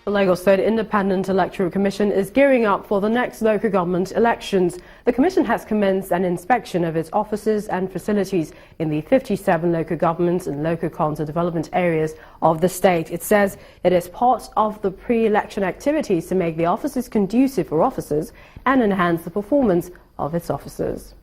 The Lagos State Independent Electoral Commission is gearing up for the next local government elections. The Commission has commenced an inspection of its offices and facilities in the 57 local government and local council development areas of the state. It says it is part of the pre-election activities to make the offices conducive for officers and enhance the performance of its officers.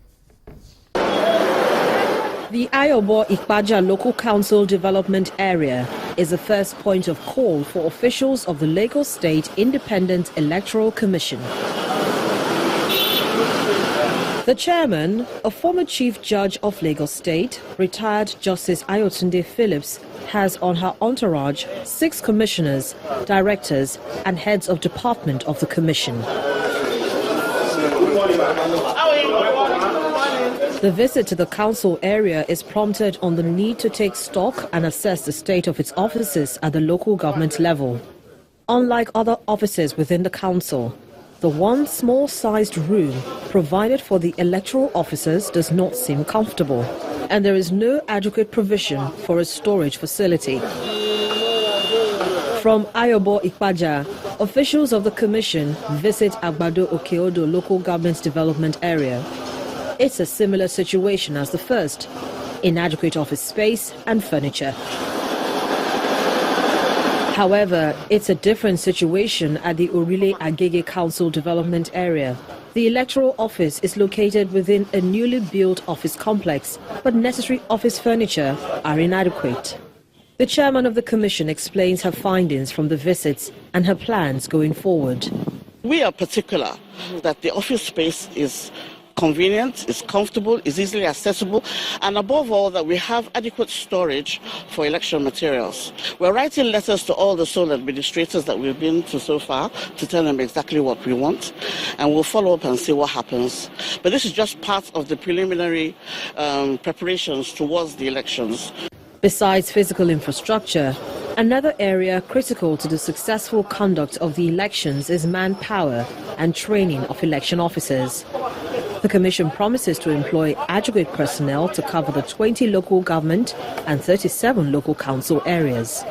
The Ayobo-Ikpaja Local Council Development Area is the first point of call for officials of the Lagos State Independent Electoral Commission. The chairman, a former chief judge of Lagos State, retired Justice Ayotunde Phillips, has on her entourage 6 commissioners, directors and heads of department of the commission. The visit to the council area is prompted on the need to take stock and assess the state of its offices at the local government level. Unlike other offices within the council, the one small-sized room provided for the electoral officers does not seem comfortable, and there is no adequate provision for a storage facility. From Ayobo-Ikpaja, officials of the commission visit Agbado Okeodo Local Government Development Area. It's a similar situation as the first: inadequate office space and furniture. However, it's a different situation at the Orile Agege Council Development Area. The electoral office is located within a newly built office complex, but necessary office furniture are inadequate. The chairman of the commission explains her findings from the visits and her plans going forward. We are particular that the office space is convenient, is comfortable, is easily accessible, and above all that we have adequate storage for election materials. We're writing letters to all the sole administrators that we've been to so far to tell them exactly what we want, and we'll follow up and see what happens. But this is just part of the preliminary preparations towards the elections. Besides physical infrastructure, another area critical to the successful conduct of the elections is manpower and training of election officers. The Commission promises to employ adequate personnel to cover the 20 local government and 37 local council areas.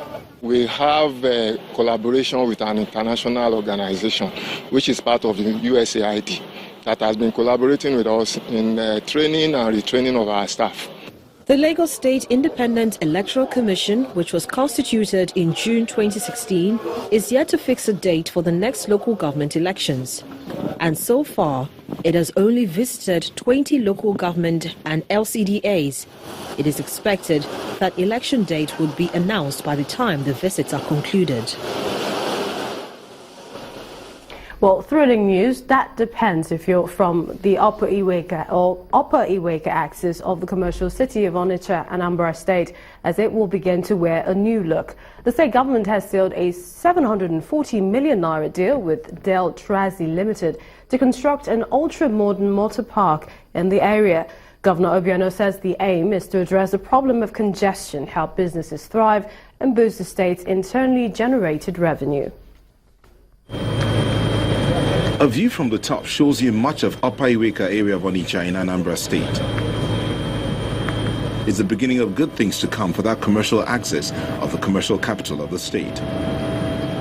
We have a collaboration with an international organization, which is part of the USAID, that has been collaborating with us in training and retraining of our staff. The Lagos State Independent Electoral Commission, which was constituted in June 2016, is yet to fix a date for the next local government elections. And so far, it has only visited 20 local government and LCDAs. It is expected that election date would be announced by the time the visits are concluded. Well, thrilling news. That depends if you're from the Upper Iweka axis of the commercial city of Onitsha, Anambra State, as it will begin to wear a new look. The state government has sealed a 740 million naira deal with Del Trazi Limited to construct an ultra-modern motor park in the area. Governor Obiano says the aim is to address the problem of congestion, help businesses thrive, and boost the state's internally generated revenue. A view from the top shows you much of Upper Iweka area of Onitsha in Anambra State. It's the beginning of good things to come for that commercial axis of the commercial capital of the state.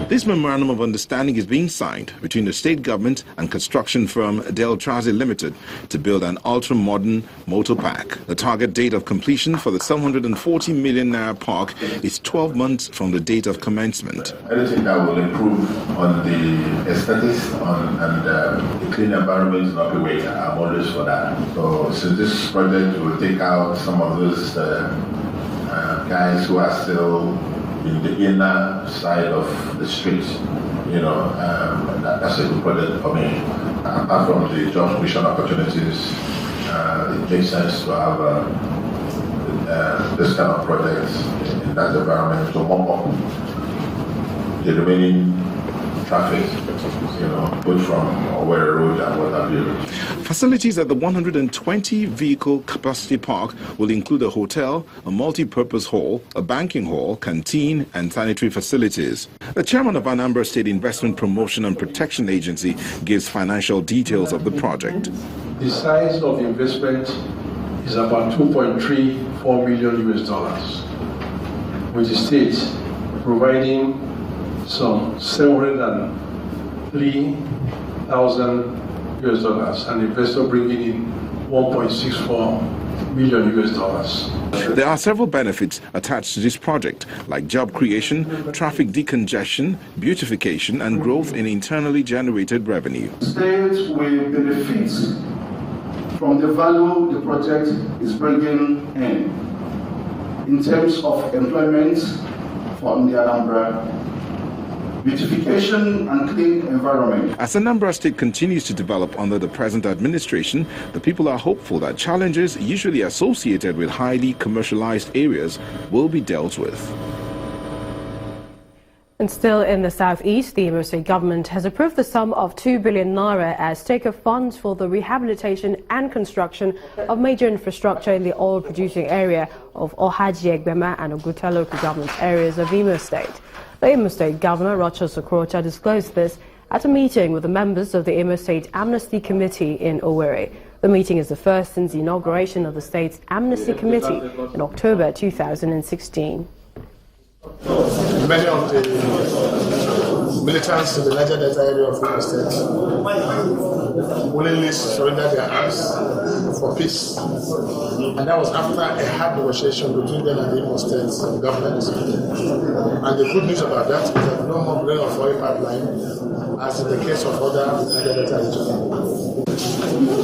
This memorandum of understanding is being signed between the state government and construction firm Del Trazi Limited to build an ultra-modern motor park. The target date of completion for the 740 million naira park is 12 months from the date of commencement. Anything that will improve on the aesthetics and the clean environment in Upper Iweka, I'm always for that. So this project will take out some of those guys who are still in the inner side of the street, that's a good project for me. Apart from the job creation opportunities, it makes sense to have this kind of projects in that environment to warm up the remaining traffic, both from Owerri Road and what have you. Facilities at the 120 vehicle capacity park will include a hotel, a multi-purpose hall, a banking hall, canteen and sanitary facilities. The chairman of Anambra State Investment Promotion and Protection Agency gives financial details of the project. The size of the investment is about $2.34 million US, with the state providing some $703,000 and investor bringing in $1.64 million. There are several benefits attached to this project, like job creation, traffic decongestion, beautification, and growth in internally generated revenue. States will benefit from the value the project is bringing in terms of employment for the Anambra, beautification and clean environment. As Anambra State continues to develop under the present administration, the people are hopeful that challenges usually associated with highly commercialized areas will be dealt with. And still in the southeast, the Imo State government has approved the sum of 2 billion naira as take-off funds for the rehabilitation and construction of major infrastructure in the oil-producing area of Ohaji, Egbema and Oguta local government areas of Imo State. The Imo State Governor, Rochas Okorocha, disclosed this at a meeting with the members of the Imo State Amnesty Committee in Owerri. The meeting is the first since the inauguration of the state's Amnesty Committee in October 2016. Many of the militants in the Niger Delta area of Imo State willingly surrendered their arms for peace. And that was after a hard negotiation between them and the Imo State government. And the good news about that is that no more grain of oil pipeline, as in the case of other Niger Delta regions.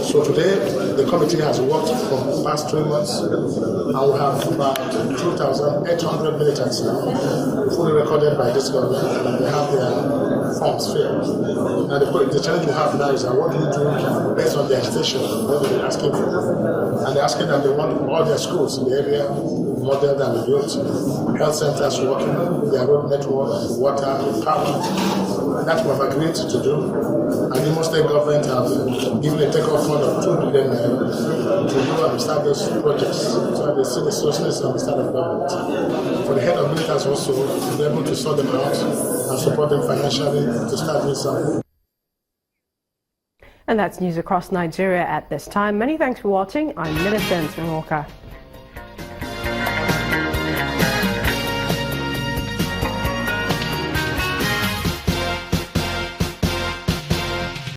So today, the committee has worked for the past 3 months, and we have about 2,800 militants now, fully recorded by this government, and they have their forms filled. And the challenge we have now is that what do we do based on their station, what they're asking for. And they're asking that they want all their schools in the area modeled and built, health centers working, their road network, water, power. That's what we've agreed to do. And the Imo State government have given a take-off fund of 2 billion naira to go and start those projects. So they see the sources on the start of government. For the head of militants also, to be able to sort them out and support them financially to start doing something. And that's news across Nigeria at this time. Many thanks for watching. I'm Millicent Nwaka.